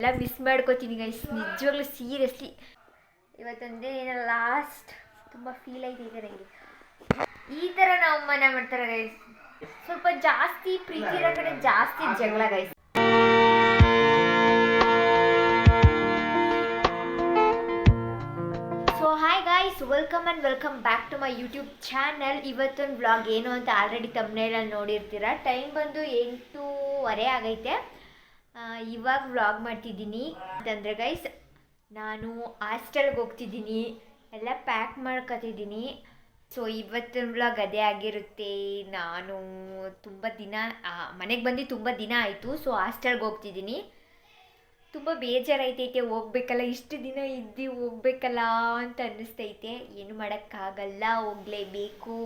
ಎಲ್ಲ ಮಿಸ್ ಮಾಡ್ಕೋತೀನಿ ಗೈಸ್, ನಿಜವಾಗ್ಲೂ ಸೀರಿಯಸ್ಲಿ. ಇವತ್ತೊಂದೇ ದಿನ ಲಾಸ್ಟ್, ತುಂಬ ಫೀಲ್ ಆಯ್ತು ಈಗ ನನಗೆ. ಈ ಥರ ನಾವು ಅವಮಾನ ಮಾಡ್ತಾರೆ ಗೈಸ್. ಸ್ವಲ್ಪ ಜಾಸ್ತಿ ಪ್ರೀತಿ ಇರೋ ಕಡೆ ಜಾಸ್ತಿ ಜಗಳ guys. So hi guys, welcome and welcome back to my YouTube channel. ಇವತ್ತೊಂದು ವ್ಲಾಗ್ ಏನು ಅಂತ ಆಲ್ರೆಡಿ ತಮ್ಮನೇಲಲ್ಲಿ ನೋಡಿರ್ತೀರ. ಟೈಮ್ ಬಂದು 8:30 ಆಗೈತೆ. ಇವಾಗ ವ್ಲಾಗ್ ಮಾಡ್ತಿದ್ದೀನಿ ಅಂತಂದರೆ ಗೈಸ್, ನಾನು ಹಾಸ್ಟೆಲ್ಗೆ ಹೋಗ್ತಿದ್ದೀನಿ, ಎಲ್ಲ ಪ್ಯಾಕ್ ಮಾಡ್ಕೊತಿದ್ದೀನಿ. ಸೊ ಇವತ್ತಿನ ವ್ಲಾಗ್ ಅದೇ ಆಗಿರುತ್ತೆ. ನಾನು ತುಂಬ ದಿನ ಮನೆಗೆ ಬಂದು ತುಂಬ ದಿನ ಆಯಿತು. ಸೊ ಹಾಸ್ಟೆಲ್ಗೆ ಹೋಗ್ತಿದ್ದೀನಿ. ತುಂಬ ಬೇಜಾರಾಯ್ತೈತೆ, ಹೋಗ್ಬೇಕಲ್ಲ, ಇಷ್ಟು ದಿನ ಇದ್ದು ಹೋಗ್ಬೇಕಲ್ಲ ಅಂತ ಅನ್ನಿಸ್ತೈತೆ. ಏನು ಮಾಡೋಕ್ಕಾಗಲ್ಲ, ಹೋಗಲೇಬೇಕು.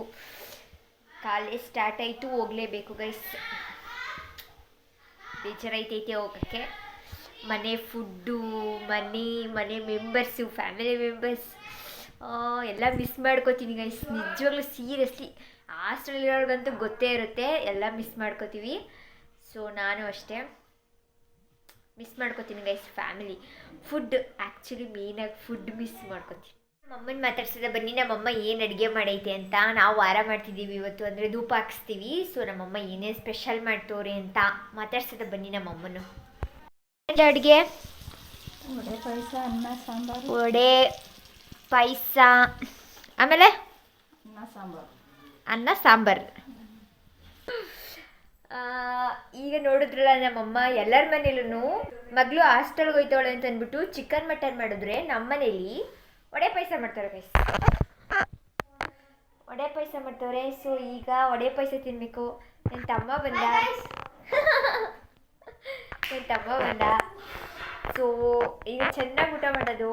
ಕಾಲೇಜ್ ಸ್ಟಾರ್ಟ್ ಆಯಿತು, ಹೋಗಲೇಬೇಕು ಗೈಸ್. ಬೇಜಾರೈತೈತೆ ಹೋಗೋಕ್ಕೆ. ಮನೆ ಫುಡ್ಡು, ಮನೆ ಮೆಂಬರ್ಸು, ಫ್ಯಾಮಿಲಿ ಮೆಂಬರ್ಸ್ ಎಲ್ಲ ಮಿಸ್ ಮಾಡ್ಕೋತೀನಿ ಗೈಸ್, ನಿಜವಾಗ್ಲೂ ಸೀರಿಯಸ್ಲಿ. ಹಾಸ್ಟೆಲಿರೋರ್ಗಂತೂ ಗೊತ್ತೇ ಇರುತ್ತೆ, ಎಲ್ಲ ಮಿಸ್ ಮಾಡ್ಕೋತೀವಿ. ಸೊ ನಾನು ಅಷ್ಟೇ ಮಿಸ್ ಮಾಡ್ಕೋತೀನಿ ಗೈಸ್. ಫ್ಯಾಮಿಲಿ, ಫುಡ್, ಆ್ಯಕ್ಚುಲಿ ಮೇಯ್ನಾಗಿ ಫುಡ್ ಮಿಸ್ ಮಾಡ್ಕೋತೀನಿ. ನಮ್ಮಮ್ಮನ ಮಾತಾಡ್ಸಿದ ಬನ್ನಿ, ನಮ್ಮಮ್ಮ ಏನು ಅಡುಗೆ ಮಾಡೈತೆ ಅಂತ. ನಾವು ವಾರ ಮಾಡ್ತಿದ್ದೀವಿ ಇವತ್ತು, ಅಂದರೆ ಧೂಪ ಹಾಕ್ಸ್ತೀವಿ. ಸೊ ನಮ್ಮಮ್ಮ ಏನೇನು ಸ್ಪೆಷಲ್ ಮಾಡ್ತವ್ರೆ ಅಂತ ಮಾತಾಡ್ಸಿದ ಬನ್ನಿ ನಮ್ಮಮ್ಮನು. ಅಡುಗೆ ವಡೆ ಪಾಯಸ, ಅನ್ನ ಸಾಂಬಾರು. ವಡೆ ಪಾಯಸ, ಆಮೇಲೆ ಅನ್ನ ಸಾಂಬಾರು. ಈಗ ನೋಡಿದ್ರಲ್ಲ ನಮ್ಮಮ್ಮ, ಎಲ್ಲರ ಮನೇಲೂ ಮಗಳು ಹಾಸ್ಟೆಲ್ಗೆ ಹೋಯ್ತವಳೆ ಅಂತ ಅಂದ್ಬಿಟ್ಟು ಚಿಕನ್ ಮಟನ್ ಮಾಡಿದ್ರೆ, ನಮ್ಮ ಮನೇಲಿ ವಡೆ ಪಾಯಸ ಮಾಡ್ತಾರೆ ಗೈಸ್. ವಡೆ ಪಾಯಸ ಮಾಡ್ತವ್ರೆ. ಸೊ ಈಗ ವಡೆ ಪಾಯಸ ತಿನ್ನಬೇಕು. ನನ್ನ ತಮ್ಮ ಬಂದ. ಸೊ ಈಗ ಚೆನ್ನಾಗಿ ಊಟ ಮಾಡೋದು.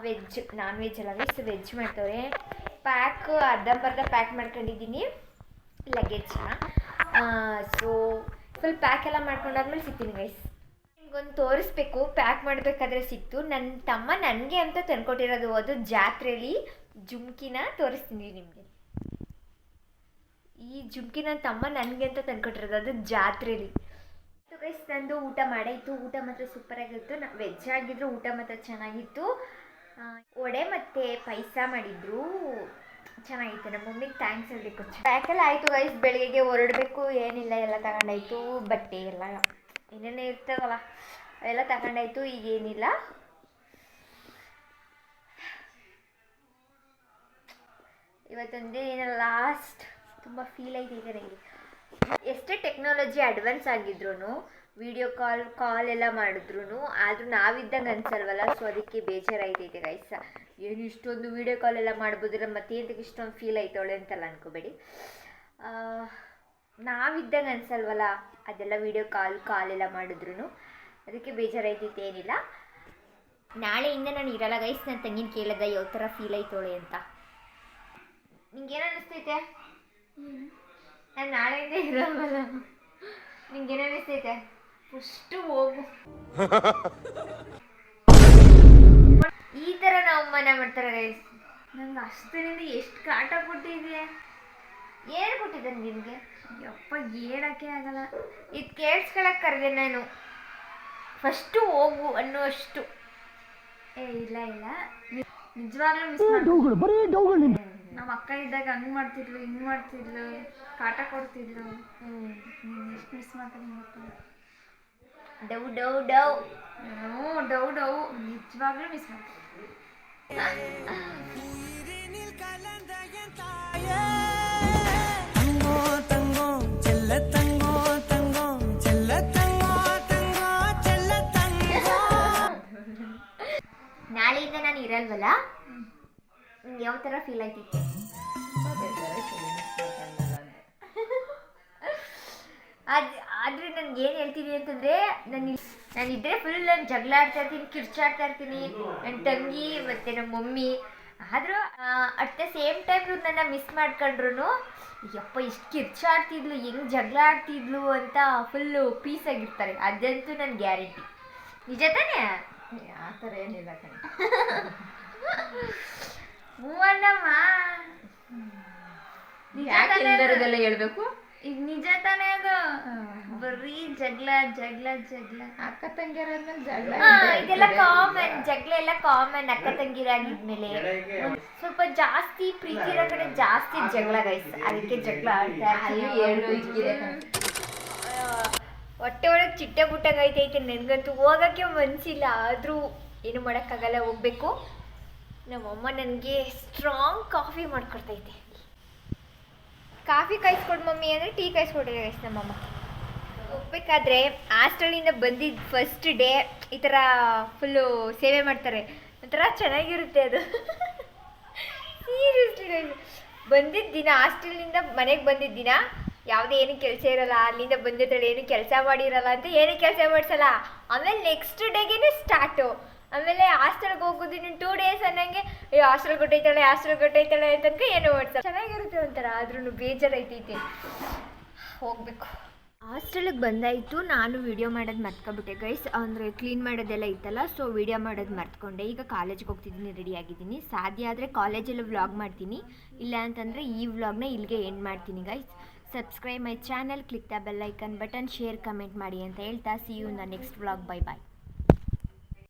ವೆಜ್, ನಾನ್ ವೆಜ್ ಅಲ್ಲ ಗೈಸ್, ವೆಜ್ ಮಾಡ್ತವ್ರೆ. ಪ್ಯಾಕ್ ಅರ್ಧಂಬರ್ಧ ಪ್ಯಾಕ್ ಮಾಡ್ಕೊಂಡಿದ್ದೀನಿ ಲಗೇಜ್ನ. ಸೊ ಫುಲ್ ಪ್ಯಾಕ್ ಎಲ್ಲ ಮಾಡ್ಕೊಂಡಾದ್ಮೇಲೆ ಸಿಗ್ತೀನಿ ಗೈಸ್. ನಿಮ್ಗೊಂದು ತೋರಿಸ್ಬೇಕು, ಪ್ಯಾಕ್ ಮಾಡಬೇಕಾದ್ರೆ ಸಿಕ್ತು. ನನ್ನ ತಮ್ಮ ನನಗೆ ಅಂತ ತಂದ್ಕೊಟ್ಟಿರೋದು, ಅದು ಜಾತ್ರೆಯಲ್ಲಿ ಜುಮ್ಕಿನ ತೋರಿಸ್ತೀನಿ ನಿಮಗೆ. ಈ ಜುಮ್ಕಿ ನನ್ನ ತಮ್ಮ ನನಗೆ ಅಂತ ತಂದ್ಕೊಟ್ಟಿರೋದು, ಅದು ಜಾತ್ರೆಯಲ್ಲಿ. ಗೈಸ್ ನಂದು ಊಟ ಮಾಡಾಯಿತು. ಊಟ ಮಾತ್ರ ಸೂಪರಾಗಿತ್ತು. ವೆಜ್ ಆಗಿದ್ರು ಊಟ ಮಾತ್ರ ಚೆನ್ನಾಗಿತ್ತು. ವಡೆ ಮತ್ತು ಪಾಯಸ ಮಾಡಿದ್ರು, ಚೆನ್ನಾಗಿತ್ತು. ನಮ್ಮ ಮಮ್ಮಿಗೆ ಥ್ಯಾಂಕ್ಸ್ ಹೇಳಬೇಕು. ಪ್ಯಾಕೆಲ್ಲ ಆಯಿತು ಗೈಸ್. ಬೆಳಗ್ಗೆಗೆ ಹೊರಡಬೇಕು, ಏನಿಲ್ಲ, ಎಲ್ಲ ತಗೊಂಡಾಯ್ತು. ಬಟ್ಟೆ ಎಲ್ಲ ಏನೇನೇ ಇರ್ತದಲ್ಲ ಅವೆಲ್ಲ ತಗೊಂಡಾಯ್ತು. ಈಗೇನಿಲ್ಲ. ಇವತ್ತೊಂದೇ ದಿನ ಲಾಸ್ಟ್, ತುಂಬ ಫೀಲ್ ಆಯ್ತು ಈಗ ನನಗೆ. ಎಷ್ಟೇ ಟೆಕ್ನಾಲಜಿ ಅಡ್ವಾನ್ಸ್ ಆಗಿದ್ರು, ವಿಡಿಯೋ ಕಾಲ್ ಎಲ್ಲ ಮಾಡಿದ್ರು, ಆದರೂ ನಾವಿದ್ದಂಗೆ ಅನ್ಸಲ್ವಲ್ಲ. ಸೊ ಅದಕ್ಕೆ ಬೇಜಾರಾಯ್ತೈತೆ ಗೈಸ್. ಏನು ಇಷ್ಟೊಂದು ವೀಡಿಯೋ ಕಾಲ್ ಎಲ್ಲ ಮಾಡ್ಬೋದಿಲ್ಲ, ಮತ್ತೇಂತಕ್ಕೆ ಇಷ್ಟೊಂದು ಫೀಲ್ ಆಯ್ತವಳೆ ಅಂತೆಲ್ಲ ಅನ್ಕೋಬೇಡಿ. ನಾವಿದ್ದಂಗೆ ಅನ್ಸಲ್ವಲ್ಲ ಅದೆಲ್ಲ ವೀಡಿಯೋ ಕಾಲ್ ಎಲ್ಲ ಮಾಡಿದ್ರು, ಅದಕ್ಕೆ ಬೇಜಾರಾಯ್ತೈತೆ. ಏನಿಲ್ಲ, ನಾಳೆಯಿಂದ ನಾನು ಇರಲ್ಲ ಗೈಸ್. ನನ್ನ ತಂಗಿನ ಕೇಳಿದೆ ಯಾವ ಥರ ಫೀಲ್ ಆಯ್ತವಳೆ ಅಂತ. ನಿಂಗೇನು ಅನ್ನಿಸ್ತೈತೆ? ನಾನು ನಾಳೆಯಿಂದ ಇರಲ್ವಲ್ಲ, ನಿಂಗೇನು ಅನ್ನಿಸ್ತೈತೆ? ಫಸ್ಟು ಹೋಗು. ಈ ಥರ ನಾವು ಅವಮಾನ ಮಾಡ್ತಾರೆ ಗೈಸ್. ನಂಗೆ ಅಷ್ಟರಿಂದ ಎಷ್ಟು ಕಾಟ ಕೊಟ್ಟಿದೆಯಾ? ಏನು ಕೊಟ್ಟಿದ್ದಾನೆ ನಿನಗೆ? ಯಪ್ಪ, ಹೇಳೋಕ್ಕೆ ಆಗಲ್ಲ. ಇದು ಕೇಳಿಸ್ಕೊಳಕ್ಕೆ ಕರೆದೆ ನಾನು. ಫಸ್ಟು ಹೋಗು ಅನ್ನುವಷ್ಟು. ಇಲ್ಲ ನಿಜವಾಗ್ಲೂ ಮಿಸ್ ಮಾಡ್ತೀನಿ. ನಮ್ಮ ಅಕ್ಕ ಇದ್ದಾಗ ಹಂಗೆ ಮಾಡ್ತಿದ್ಲು, ಹಿಂಗೆ ಮಾಡ್ತಿದ್ಲು, ಕಾಟ ಕೊಡ್ತಿದ್ಲು. ಎಷ್ಟು ಮಿಸ್ ಮಾಡ್ತೀನಿ ಗೊತ್ತಾ? ಡೌ ನಿಜವಾಗ್ಲೂ ಮಿಸ್ ಮಾಡ್ತೀನಿ. ನಾಳೆಯಿಂದ ನಾನು ಇರಲ್ವಲ್ಲ, ಯಾವ ಥರ ಫೀಲ್ ಆಯ್ತಿತ್ತು? ಆದರೆ ನನಗೆ ಏನು ಹೇಳ್ತೀನಿ ಅಂತಂದರೆ, ನಾನಿದ್ದರೆ ಫುಲ್ ನಾನು ಜಗಳ ಆಡ್ತಾ ಇರ್ತೀನಿ, ಕಿರ್ಚಾಡ್ತಾ ಇರ್ತೀನಿ, ನನ್ನ ತಂಗಿ ಮತ್ತು ನಮ್ಮ ಮಮ್ಮಿ. ಆದರೂ ಅಟ್ ದ ಸೇಮ್ ಟೈಮ್ ಇವ್ರು ನನ್ನ ಮಿಸ್ ಮಾಡ್ಕೊಂಡ್ರು, ಯಪ್ಪ ಇಷ್ಟು ಕಿರ್ಚಾಡ್ತಿದ್ಲು, ಹೆಂಗೆ ಜಗಳ ಆಡ್ತಿದ್ಲು ಅಂತ ಫುಲ್ಲು ಪೀಸಾಗಿರ್ತಾರೆ. ಅದಂತೂ ನನ್ನ ಗ್ಯಾರಂಟಿ. ನಿಜ ತಾನೇ? ಆ ಥರ ಏನಿಲ್ಲ ಕಣೆ. ಮೂವಣ್ಣಮ್ಮ, ಯಾಕೆ ಹೇಳ್ಬೇಕು? ಈಗ ನಿಜ ತಾನೇ ಅದು ಬರೀ ಜಗಳ ಜಗಳ ಜಗಳ. ಅಕ್ಕ ತಂಗಿಯರಾದ್ಮೇಲೆ ಜಗಳ ಇದೆಲ್ಲ ಕಾಮನ್, ಜಗಳ ಎಲ್ಲ ಕಾಮನ್ ಅಕ್ಕ ತಂಗಿರಾಗಿದ್ಮೇಲೆ. ಸ್ವಲ್ಪ ಜಾಸ್ತಿ ಪ್ರೀತಿ ಇರೋ ಕಡೆ ಜಾಸ್ತಿ ಜಗಳ ಗೈಸ್, ಅದಕ್ಕೆ ಜಗಳ ಆಡ್ತಾ ಹೊಟ್ಟೆ ಒಳಗೆ ಚಿಟ್ಟೆ ಬುಟ್ಟಾಗೈತೈತೆ. ನನಗಂತೂ ಹೋಗೋಕ್ಕೆ ಮನಸ್ಸಿಲ್ಲ, ಆದರೂ ಏನು ಮಾಡೋಕ್ಕಾಗಲ್ಲ, ಹೋಗ್ಬೇಕು. ನಮ್ಮಮ್ಮ ನನಗೆ ಸ್ಟ್ರಾಂಗ್ ಕಾಫಿ ಮಾಡ್ಕೊಡ್ತೈತೆ. ಕಾಫಿ ಕಾಯಿಸ್ಕೊಡು ಮಮ್ಮಿ ಅಂದರೆ ಟೀ ಕಾಯಿಸ್ಕೊಡ್ರಿ ಗೈಸ್ ನಮ್ಮಮ್ಮ. ಹೋಗ್ಬೇಕಾದ್ರೆ ಹಾಸ್ಟೆಲಿಂದ ಬಂದಿದ್ದು ಫಸ್ಟ್ ಡೇ ಈ ಥರ ಫುಲ್ಲು ಸೇವೆ ಮಾಡ್ತಾರೆ, ಒಂಥರ ಚೆನ್ನಾಗಿರುತ್ತೆ ಅದು. ಸೀರಿಯಸ್ಲಿ ಬಂದಿದ್ದ ದಿನ, ಹಾಸ್ಟೆಲಿಂದ ಮನೆಗೆ ಬಂದಿದ್ದ ದಿನ ಯಾವುದೇ ಏನು ಕೆಲಸ ಇರೋಲ್ಲ, ಅಲ್ಲಿಂದ ಬಂದಿರ್ತಾಳೆ ಏನು ಕೆಲಸ ಮಾಡಿರಲ್ಲ ಅಂತ ಏನು ಕೆಲಸ ಮಾಡಿಸಲ್ಲ. ಆಮೇಲೆ ನೆಕ್ಸ್ಟ್ ಡೇಗೇ ಸ್ಟಾರ್ಟು. ಆಮೇಲೆ ಹಾಸ್ಟೆಲ್ಗೆ ಹೋಗೋದು ಇನ್ನು 2 ಡೇಸ್ ಅನ್ನಂಗೆ ಹಾಸ್ಟೆಲ್ ಕೊಟ್ಟೈತಾಳೆ ಅಂತಂದ್ರೆ ಏನೋ ಮಾಡ್ತಾರೆ. ಚೆನ್ನಾಗಿರುತ್ತೆ ಒಂಥರ, ಆದ್ರೂ ಬೇಜಾರೈತೈತೆ, ಹೋಗಬೇಕು. ಹಾಸ್ಟೆಲಿಗೆ ಬಂದಾಯಿತು. ನಾನು ವೀಡಿಯೋ ಮಾಡೋದು ಮರ್ತ್ಕೊಬಿಟ್ಟೆ ಗೈಸ್, ಅಂದರೆ ಕ್ಲೀನ್ ಮಾಡೋದೆಲ್ಲ ಇತ್ತಲ್ಲ, ಸೊ ವೀಡಿಯೋ ಮಾಡೋದು ಮರ್ತ್ಕೊಂಡೆ. ಈಗ ಕಾಲೇಜ್ಗೆ ಹೋಗ್ತಿದ್ದೀನಿ, ರೆಡಿಯಾಗಿದ್ದೀನಿ. ಸಾಧ್ಯ ಆದರೆ ಕಾಲೇಜಲ್ಲಿ ವ್ಲಾಗ್ ಮಾಡ್ತೀನಿ, ಇಲ್ಲ ಅಂತಂದರೆ ಈ ವ್ಲಾಗ್ನ ಇಲ್ಲಿಗೆ ಎಂಡ್ ಮಾಡ್ತೀನಿ guys. Subscribe my channel, click the bell icon button, share comment ಮಾಡಿ ಅಂತ ಹೇಳ್ತಾ see you in the next vlog. Bye bye.